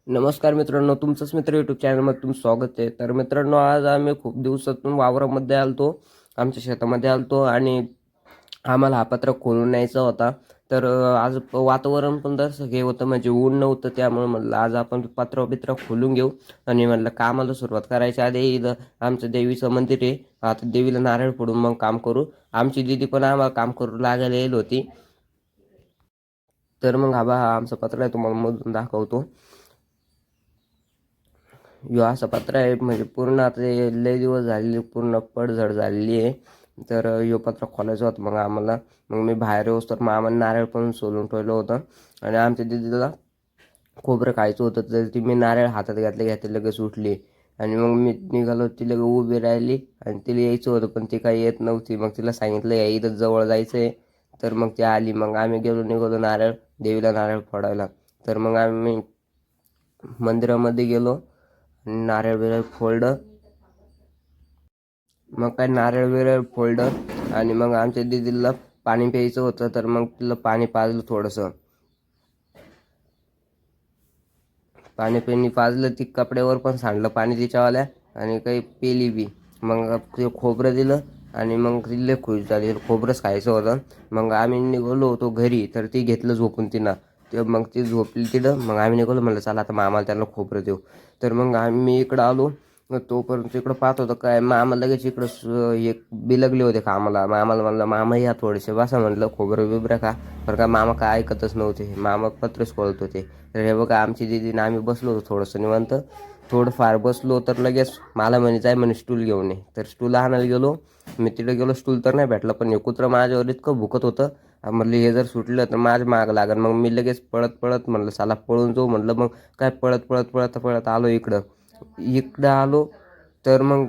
नमस्कार मित्रांनो, तुमचंच मित्र यूट्यूब चॅनलमध्ये तुमचं स्वागत आहे. तर मित्रांनो, आज आम्ही खूप दिवसातून वावरामध्ये आलतो, आमच्या शेतामध्ये आलतो आणि आम्हाला हा पत्रा खोलून न्यायचा होता. तर आज वातावरण पण तसं हे होतं, म्हणजे ऊन नव्हतं, त्यामुळे म्हणलं आज आपण पत्रा खोलून घेऊ. आणि म्हणलं कामाला सुरुवात करायच्या आधी इथं आमचं देवीचं मंदिर आहे, आता देवीला नारळ फोडून मग काम करू. आमची दिदी पण आम्हाला काम करू लागायला येईल होती. तर मग हा आमचा पत्रा आहे, तुम्हाला मधून दाखवतो. ह्यो असा पत्रा आहे, म्हणजे पूर्ण आता लय दिवस झालेली पूर्ण पडझड झालेली आहे. तर ह्यो पत्रा खोलायचा होता मग आम्हाला. मग मी बाहेर येऊस तर मामाने नारळ पण सोलून ठेवलं होतं आणि आमच्या दिदीला खोबरं खायचं होतं. तर ती मी नारळ हातात घेतले घेतले लगेच उठली आणि मग मी निघालो, ती लगेच उभी राहिली आणि तिला यायचं होतं पण ती काही येत नव्हती. मग तिला सांगितलं या इथं जवळ जायचं आहे. तर मग ती आली. मग आम्ही निघालो नारळ देवीला नारळ फोडायला. तर मग आम्ही मंदिरामध्ये गेलो, नारळ बिरळ फोडलं. मग काय नारळ बिरळ फोडलं आणि मग आमच्या दीदीला पाणी प्यायचं होतं. तर मग तिला पाणी पाजलं थोडंसं. पाणी पिणी पाजलं, ती कपड्यावर पण सांडलं पाणी तिच्यावाल्या आणि काही पेली बी. मग ते खोबरं दिलं आणि मग ती लय खुश झाली, खोबरंच खायचं होतं. मग आम्ही निघालो होतो घरी, तर ती घेतलं झोपून तिनं. ते मग ती झोपली तिथं. मग आम्ही निघालो, म्हणलं चला आता मामाला त्यांना खोबरं देऊ. तर मग आम्ही इकडं आलो. तोपर्यंत इकडं पाहत होतं काय, मामा लगेच इकडं एक बिलगले होते कामाला. मामाला म्हणलं मामा या थोडेसे बसा, म्हणलं खोबरं बिबरं का. पण का मामा काय ऐकतच नव्हते, मामा पत्रच खोलत होते. तर हे बघा आमची दिदीनं आम्ही बसलो होतो थोडंसं निवांत. थोडंफार बसलो तर लगेच मला म्हणे जाय म्हणे स्टूल घेऊन ये. तर स्टूल आणायला गेलो. मी तिथे गेलो, स्टूल तर नाही भेटलं, पण हे कुत्रं माझ्यावर इतकं भुकत होतं. म्हणलं हे जर सुटलं तर माझ्या मागं लागेल. मग मी लगेच पळत पळत म्हणलं चला पळून जाऊ, म्हणलं. मग काय पळत पळत पळत पळत आलो इकडं. इकडं आलो तर मग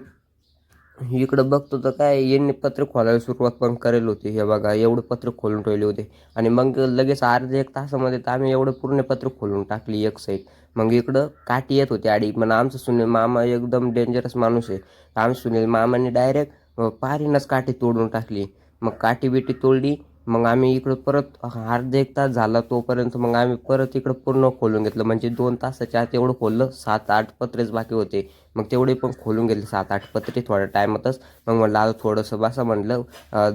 इकडं बघतो तर काय यांनी पत्र खोलायला सुरुवात पण करेल होती. हे बघा एवढं पत्र खोलून ठेवले होते आणि मग लगेच अर्ध्या एक तासामध्ये तर आम्ही एवढं पूर्ण पत्र खोलून टाकली एक साईड. मग इकडं काठी येत होती आडी. पण आमचं सुनील मामा एकदम डेंजरस माणूस आहे. आमच्या सुनील मामाने डायरेक्ट पारीनच काठी तोडून टाकली. मग काठी बिटी तोडली. मग आम्ही इकडं परत अर्धा एक तास झाला तोपर्यंत मग आम्ही परत इकडं पूर्ण खोलून घेतलं. म्हणजे 2 तासाच्या आत एवढं खोललं, 7-8 पत्रेच बाकी होते. मग तेवढे पण खोलून घेतले 7-8 पत्रे थोड्या टायमातच. मग म्हणलं आता थोडंसं बसा, म्हणलं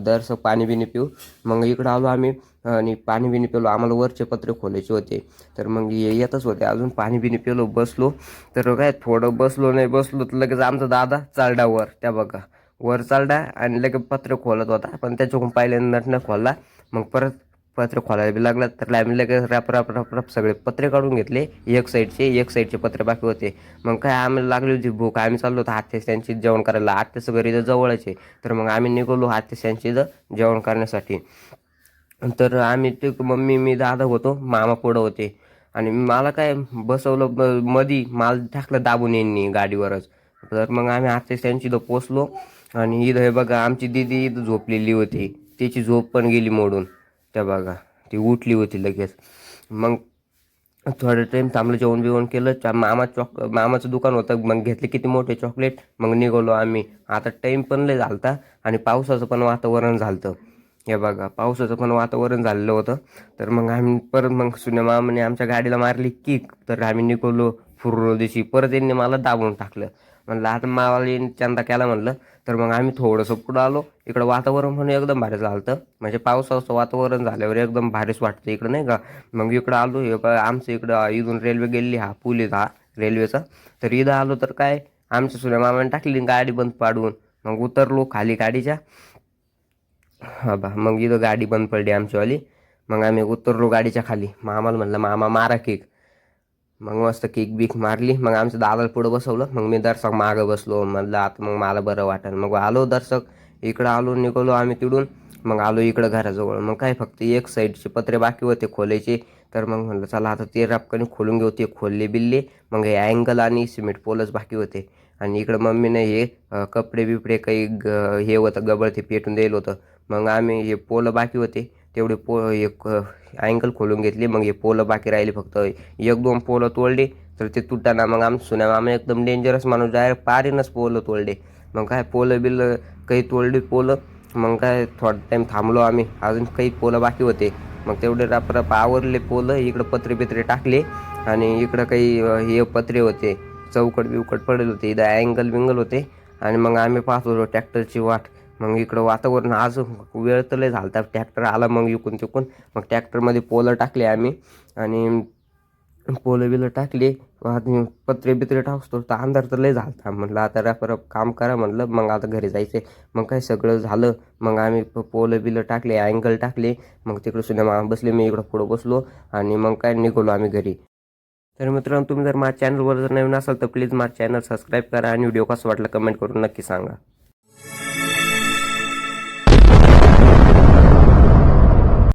दरसं पाणी बिणी पिऊ. मग इकडं आलो आम्ही आणि पाणी बिणी पिलो. आम्हाला वरचे पत्रे खोलायचे होते. तर मग येतच होते अजून, पाणी बिणी पिलो, बसलो. तर काय थोडं बसलो नाही बसलो तर लगेच आमचा दादा चालडा वर, त्या बघा वर चालडा आणि लगेच पत्र खोलत होता. पण त्याच्याकडून पहिल्यांदा नट न खोलला. मग परत पत्र खोलायला बी लागलं. तर आम्ही लगेच रॅप रॅप रॅप रॅप सगळे पत्रे काढून घेतले. एक साईडचे पत्रे बाकी होते. मग काय आम्हाला लागली होती भूक. आम्ही चाललो होतो आत्याच्यांची जेवण करायला. आत्याचं घरी तर जवळच आहे. तर मग आम्ही निघालो आत्याच्यांची इथं जेवण करण्यासाठी. तर आम्ही ते मम्मी मी दादा होतो, मामा पुढं होते. आणि मला काय बसवलं मधी माल टाकलं दाबून यांनी गाडीवरच. तर मग आम्ही आत्याच्यांची इथं पोचलो आणि इथं हे बघा आमची दिदी इथं झोपलेली होती. तिची झोप पण गेली मोडून, त्या बघा ती उठली होती लगेच. मग थोडं टाईम थांबलं, जेवण बिवण केलं. मामाचं दुकान होतं. मग घेतले किती मोठे चॉकलेट. मग निघालो आम्ही. आता टाईम पण लय झालता आणि पावसाचं पण वातावरण झालतं. हे बघा पावसाचं पण वातावरण झालेलं होतं. तर मग आम्ही परत मग सुन्या मामाने आमच्या गाडीला मारली किक. तर आम्ही निघालो फुरलो दिवशी. परत यांनी मला दाबून टाकलं. म्हणलं आता मावाला चंदा केला म्हणलं. तर मग आम्ही थोडंसं पुढं आलो. इकडं वातावरण पण एकदम भारी झालं. म्हणजे पावसाचं वातावरण झाल्यावर एकदम भारीच वाटतं इकडं, नाही का. मग इकडं आलो. हे आमचं इकडं इथून रेल्वे गेली, हा पूल आहे हा रेल्वेचा. तर इथं आलो तर काय आमच्या सुन्या मामाने टाकली गाडी बंद पाडून. मग उतरलो खाली गाडीच्या. हा बा मग इथं गाडी बंद पडली आमचीवाली. मग आम्ही उतरलो गाडीच्या खाली. मामाला म्हणलं मामा मारा केक. मग मस्त केक बीक मारली. मग आमचं दादाला पुढं बसवलं. मग मी दर्शक मागं बसलो. म्हणलं आता मग मला बरं वाटेल. मग आलो दर्शक इकडं आलो, निघालो आम्ही तिकडून. मग आलो इकडं घराजवळ. मग काय फक्त एक साईडचे पत्रे बाकी होते खोलायचे. तर मग म्हणलं चला आता ते रपकन खोलून घेऊ. ते खोलले बिल्ले. मग हे अँगल आणि सिमेंट पोलच बाकी होते. आणि इकडं मम्मीने हे कपडे बिपडे काही हे होतं गबळ ते पेटून द्यायला होतं. मग आम्ही हे पोलं बाकी होते तेवढे एक अँगल खोलून घेतली. मग हे पोलं बाकी राहिले फक्त. एक दोन पोलं तोडले तर ते तुटाना. मग आमचं सुन्या मामा एकदम डेंजरस माणूस, डायरेक्ट पारीनच पोलं तोडले. मग काय पोलं बिलं काही तोडली पोलं. मग काय थोडा टाईम थांबलो आम्ही, अजून काही पोलं बाकी होते. मग तेवढे रप आवरले पोलं. इकडं पत्रे बित्रे टाकले आणि इकडं काही हे पत्रे होते, चौकट बिवकट पडेल होते, इथं अँगल बिंगल होते. आणि मग आम्ही पाहत होतो ट्रॅक्टरची वाट. मग इकडं वातावरण आज वेळ तर लय झालता, ट्रॅक्टर आला मग इकून तिकून. मग ट्रॅक्टरमध्ये पोलं टाकले आम्ही आणि पोलं बिलं टाकले आणि पत्रे बित्रे टाकतो तर अंधार तर लय झालता. म्हटलं आता रॅपरप काम करा म्हटलं, मग आता घरी जायचं. मग काय सगळं झालं. मग आम्ही पोलं बिलं टाकले, अँगल टाकले. मग तिकडं सिनेमा बसले, मी इकडं पुढं बसलो आणि मग काय निघालो आम्ही घरी. तर मित्रांनो, तुम्ही जर माझ्या चॅनलवर जर नवीन असाल तर प्लीज माझ्या चॅनल सबस्क्राईब करा आणि व्हिडिओ कसा वाटला कमेंट करून नक्की सांगा.